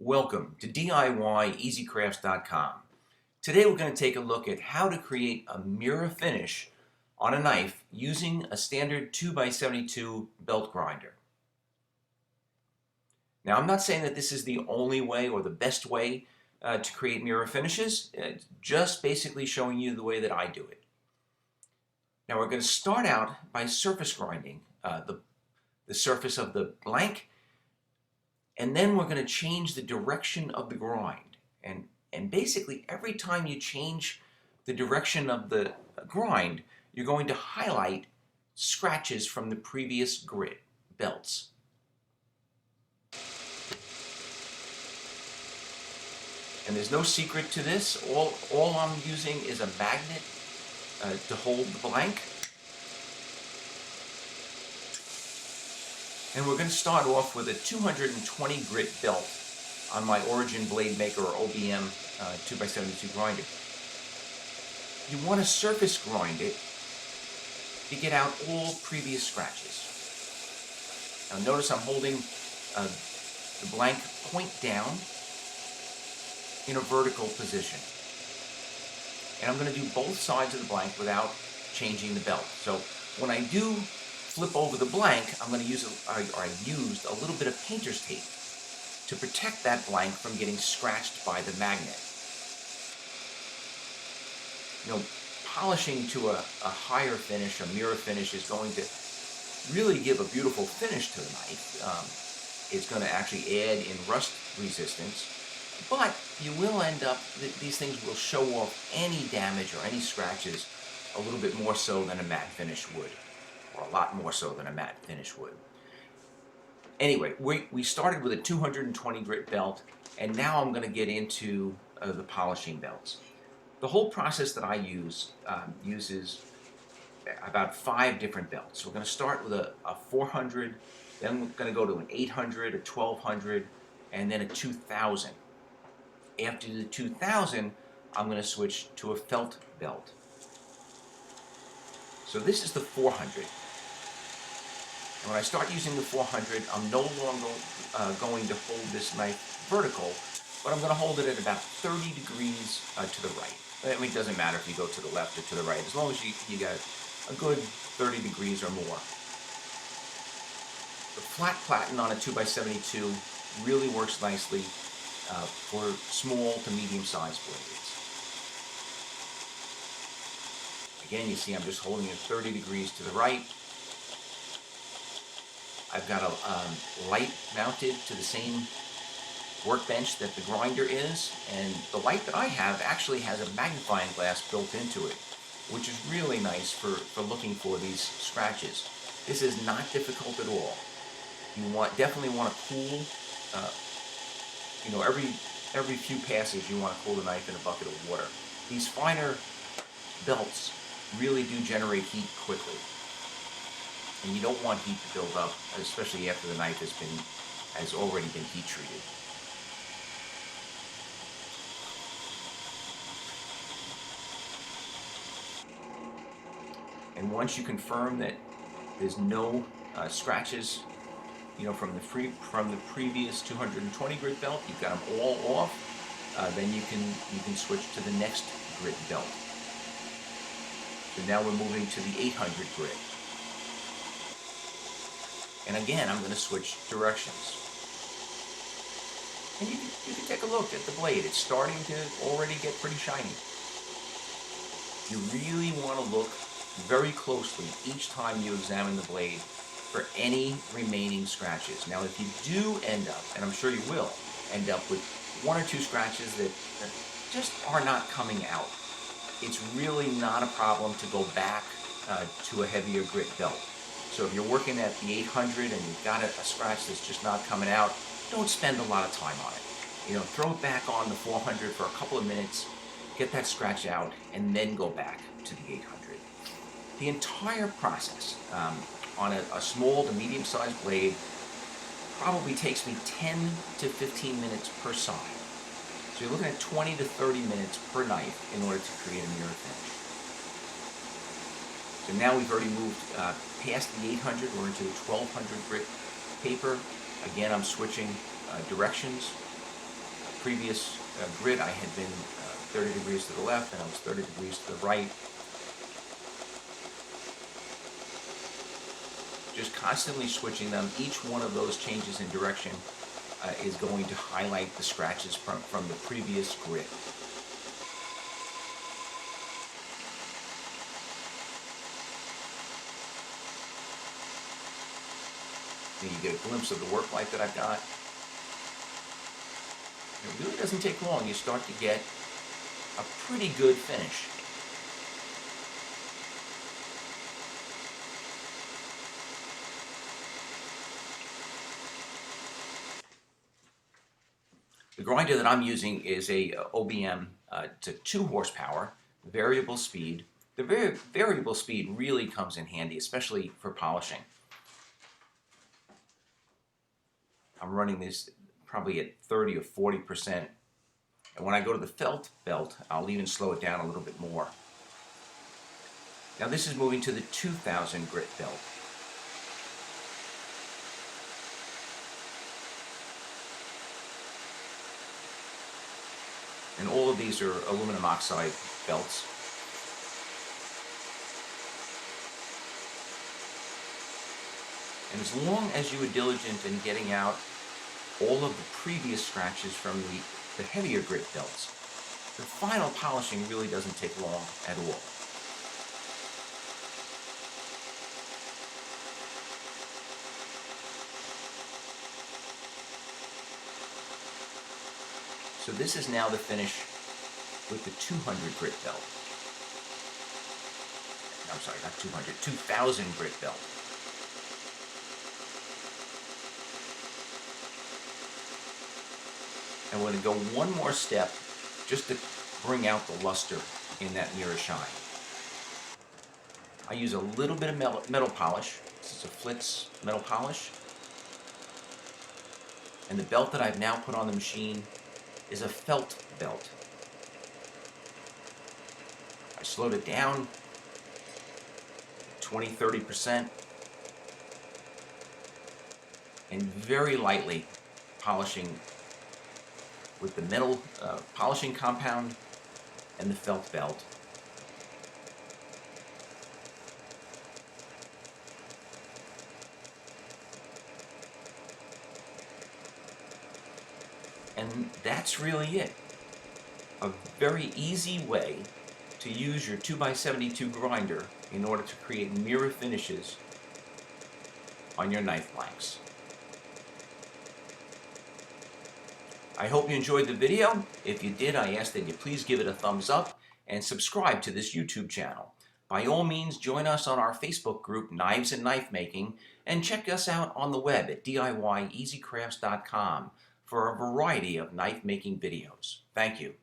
Welcome to DIYEasyCrafts.com. Today we're going to take a look at how to create a mirror finish on a knife using a standard 2x72 belt grinder. Now, I'm not saying that this is the only way or the best way to create mirror finishes. It's just basically showing you the way that I do it. Now, we're going to start out by surface grinding the surface of the blank. And then we're going to change the direction of the grind. And basically, every time you change the direction of the grind, you're going to highlight scratches from the previous grit belts. And there's no secret to this. All I'm using is a magnet to hold the blank. And we're going to start off with a 220 grit belt on my Origin Blade Maker or OBM 2x72 grinder. You want to surface grind it to get out all previous scratches. Now notice I'm holding the blank point down in a vertical position. And I'm going to do both sides of the blank without changing the belt. So when I do flip over the blank, I'm going to use, I used a little bit of painter's tape to protect that blank from getting scratched by the magnet. You know, polishing to a higher finish, a mirror finish, is going to really give a beautiful finish to the knife. It's going to actually add in rust resistance, but you will end up, these things will show off any damage or any scratches a little bit more so than a matte finish would. Or a lot more so than a matte finish would. Anyway, we started with a 220 grit belt, and now I'm going to get into the polishing belts. The whole process that I use uses about 5 different belts. We're going to start with a 400, then we're going to go to an 800, a 1200, and then a 2000. After the 2000, I'm going to switch to a felt belt. So this is the 400. And when I start using the 400, I'm no longer going to hold this knife vertical, but I'm going to hold it at about 30 degrees to the right. I mean, it doesn't matter if you go to the left or to the right, as long as you got a good 30 degrees or more. The flat platen on a 2x72 really works nicely for small to medium-sized blades. Again, you see I'm just holding it 30 degrees to the right. I've got a light mounted to the same workbench that the grinder is, and the light that I have actually has a magnifying glass built into it, which is really nice for looking for these scratches. This is not difficult at all. You definitely want to cool, you know, every few passes you want to cool the knife in a bucket of water. These finer belts really do generate heat quickly. And you don't want heat to build up, especially after the knife has already been heat treated. And once you confirm that there's no scratches, you know, from the previous 220 grit belt, you've got them all off, then you can switch to the next grit belt. So now we're moving to the 800 grit. And again, I'm going to switch directions. And you can take a look at the blade. It's starting to already get pretty shiny. You really want to look very closely each time you examine the blade for any remaining scratches. Now, if you do end up, and I'm sure you will, end up with 1 or 2 scratches that just are not coming out, it's really not a problem to go back to a heavier grit belt. So if you're working at the 800 and you've got a scratch that's just not coming out, don't spend a lot of time on it. You know, throw it back on the 400 for a couple of minutes, get that scratch out, and then go back to the 800. The entire process on a small to medium-sized blade probably takes me 10 to 15 minutes per side. So you're looking at 20 to 30 minutes per knife in order to create a mirror finish. So now we've already moved past the 800, we're into the 1200 grit paper. Again, I'm switching directions. previous grit, I had been 30 degrees to the left, and I was 30 degrees to the right. Just constantly switching them. Each one of those changes in direction is going to highlight the scratches from the previous grit. And you get a glimpse of the work light that I've got. It really doesn't take long. You start to get a pretty good finish. The grinder that I'm using is a OBM. It's a 2 horsepower, variable speed. The variable speed really comes in handy, especially for polishing. I'm running this probably at 30 or 40%. And when I go to the felt belt, I'll even slow it down a little bit more. Now this is moving to the 2000 grit belt. And all of these are aluminum oxide belts. And as long as you are diligent in getting out all of the previous scratches from the heavier grit belts, the final polishing really doesn't take long at all. So this is now the finish with the 200 grit belt. I'm sorry, not 200, 2000 grit belt. And we're going to go one more step just to bring out the luster in that mirror shine. I use a little bit of metal polish. This is a Flitz metal polish. And the belt that I've now put on the machine is a felt belt. I slowed it down 20-30% and very lightly polishing with the metal polishing compound and the felt belt. And that's really it. A very easy way to use your 2x72 grinder in order to create mirror finishes on your knife blanks. I hope you enjoyed the video. If you did, I ask that you please give it a thumbs up and subscribe to this YouTube channel. By all means, join us on our Facebook group, Knives and Knife Making, and check us out on the web at DIYeasycrafts.com for a variety of knife making videos. Thank you.